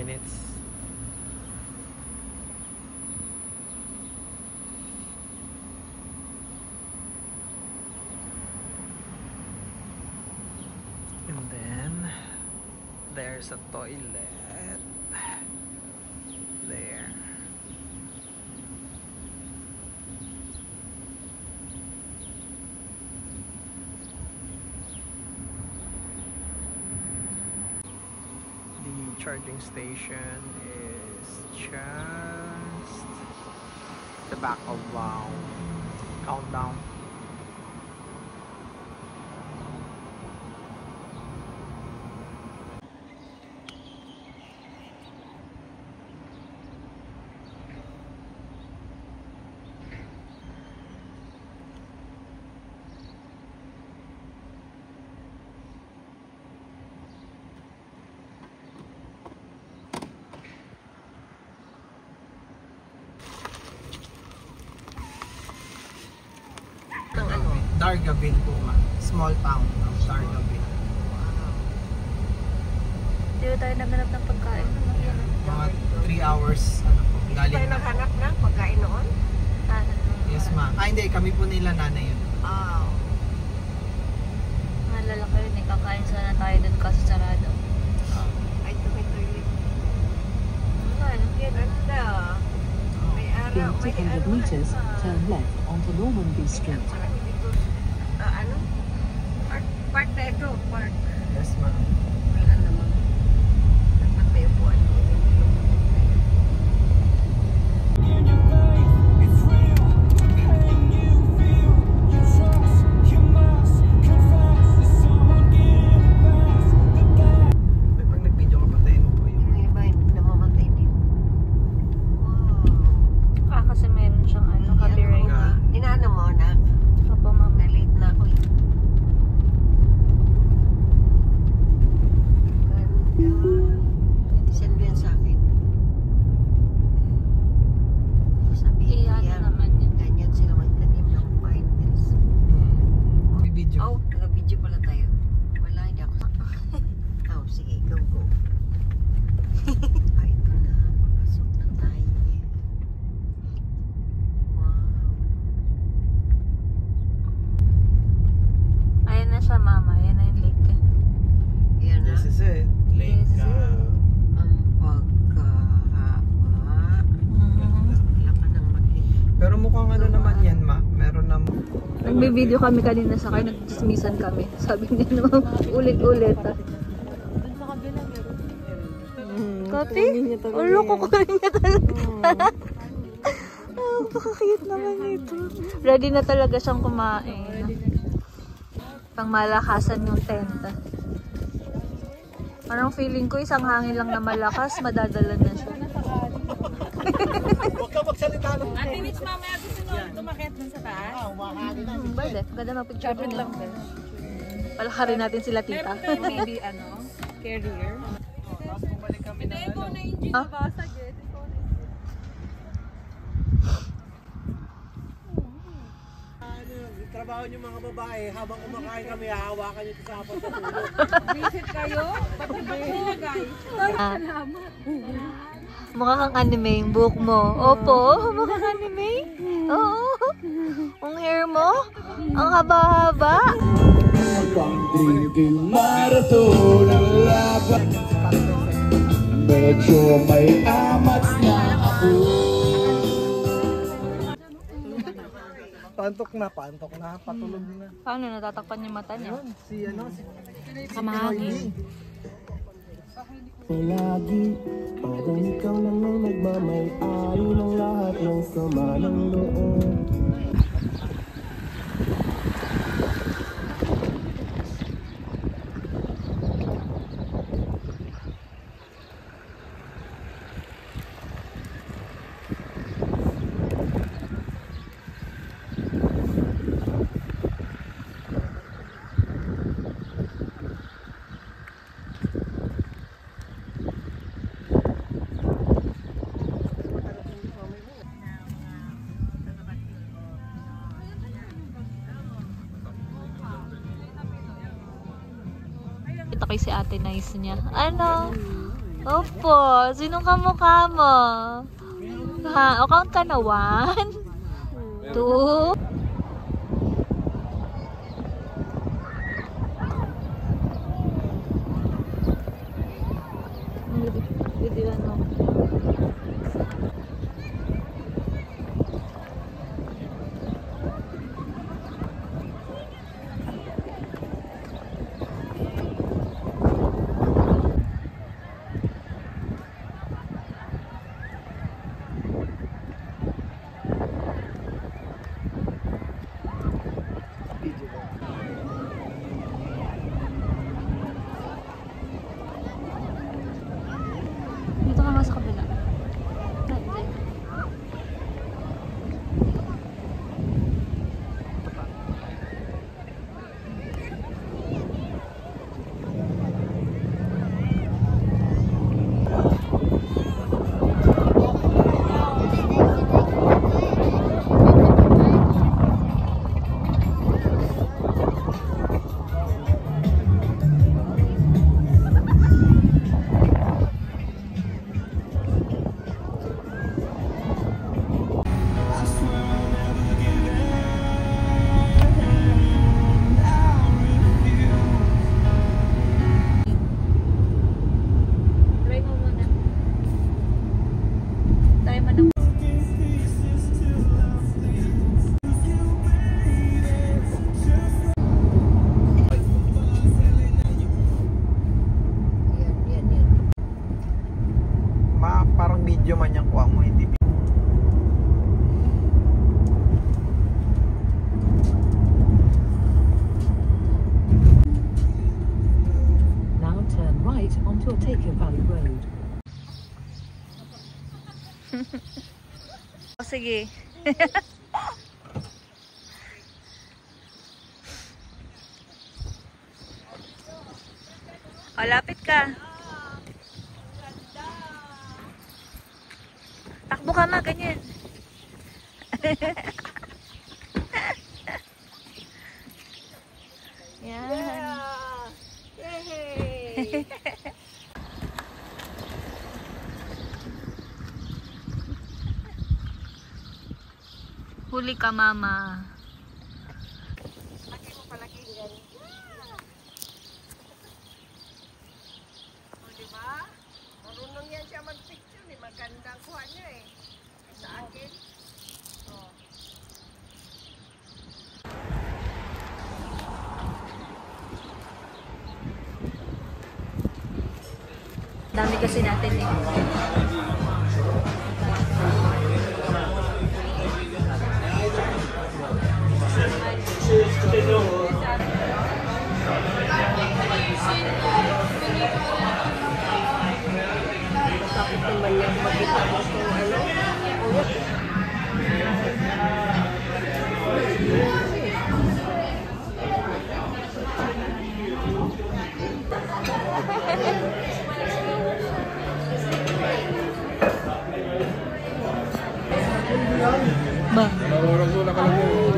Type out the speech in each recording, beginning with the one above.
minutes. And then there's a toilet there. The charging station is just the back of Countdown. Dargaville po, small town of Dargaville. Hindi ba tayo naghanap ng pagkain? Mga 3 hours galing. Tayo naghanap ng pagkain noon? Yes ma. Hindi, kami po nila nanay yun. Naalala ko yun, kakain sana tayo dun kasi sarado. Ay, tuloy-tuloy. Ganda. May araw, may 200 meters, turn left onto Normanby Street. Park na ito, park. Yes ma. Wala naman. Dapat may upuan. Pag nag-video ka patayin mo po yun. Yung iba, namamatay din. Wow. Kasi meron siyang copyright. Inaano mo na? Opo, mama. Na-late na ako eh. Send yan sa akin. Sabihin ko yan. Ganyan sila magtanim ng pine trees. May video. Oh, nag-video pala tayo. Wala, hindi ako. Oh, sige, go. Ay, ito na. Papasok na tayo. Wow. Ayan na siya, mama. Ayan na yung lake. Yan na. This is it. Lake. This is it. Ang pagkahaba. Wala ka nang makita. Pero mukhang ano naman yan ma. Meron na Nagbe-video kami kanina sa kanya, nagchismisan kami. Sabi niya naman, ulit-ulit. Kati? Ulo ko rin niya talaga. Pakakiyot naman ito. Ready na talaga siyang kumain. Pang malakasan yung tent. Parang feeling ko isang hangin lang na malakas, madadala na siya. Huwag ka magsalita ng Ate Mitch, mamaya gusto nyo tumakit dun sa taas? Pwede, ganda mag-picture ko lang. Palakarin natin sila tita. Meron kayo maybe carrier? Hindi, ikaw na yung ginabasag eh. trabaho niyo mga babae, habang kumakain kami, hahawakan niyo sa apat sa tulog. Visit kayo? Bakit ba sila guys? Salamat. Mukha kang anime yung buhok mo. Opo, mukha kang anime. Oo. Ang hair mo, ang haba-haba. Pang-drinking marathon ang laban. Medyo may amats na ako. Pantok na, patulog na. Paano, natatakpan yung mata niya? Yun, si Kamahangin. Palagi, parang ikaw lang ang nagmamay-ari ng lahat ng sama ng loob. Ito kay si ate nice niya. Ano? Opo, sinong kamukha mo? Ha, o count ka na 1, 2. Video ano? Dito ka nga sa kabila. Try mo muna. Try mo na. Yan. Parang video man yung kuha mo, hindi Now turn right onto Otaka Valley Road. O, sige. O, lapit ka. Takbo ka ma, ganyan. Yan. Huli ka, mama. Marunong yan siya mag-picture eh. Magandang kuha niya eh. Sa akin. Dami kasi natin eh. Bakit naman yung makita mo kung ano? Ba?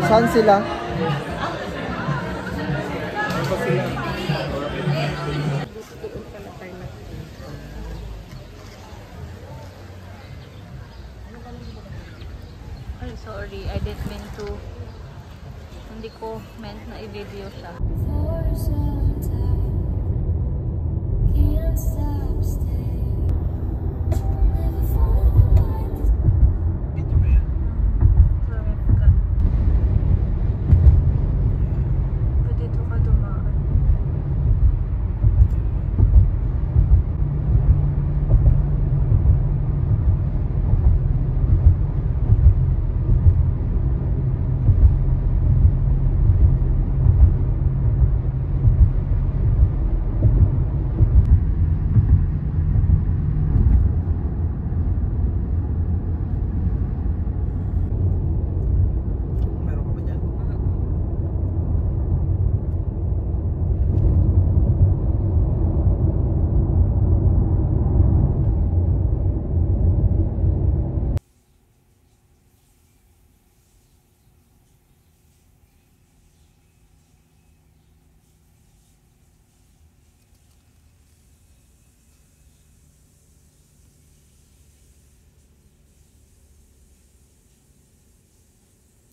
Saan sila? Ay, sorry. I didn't mean to. Hindi ko meant na i-video siya. For some time, can't stop staying.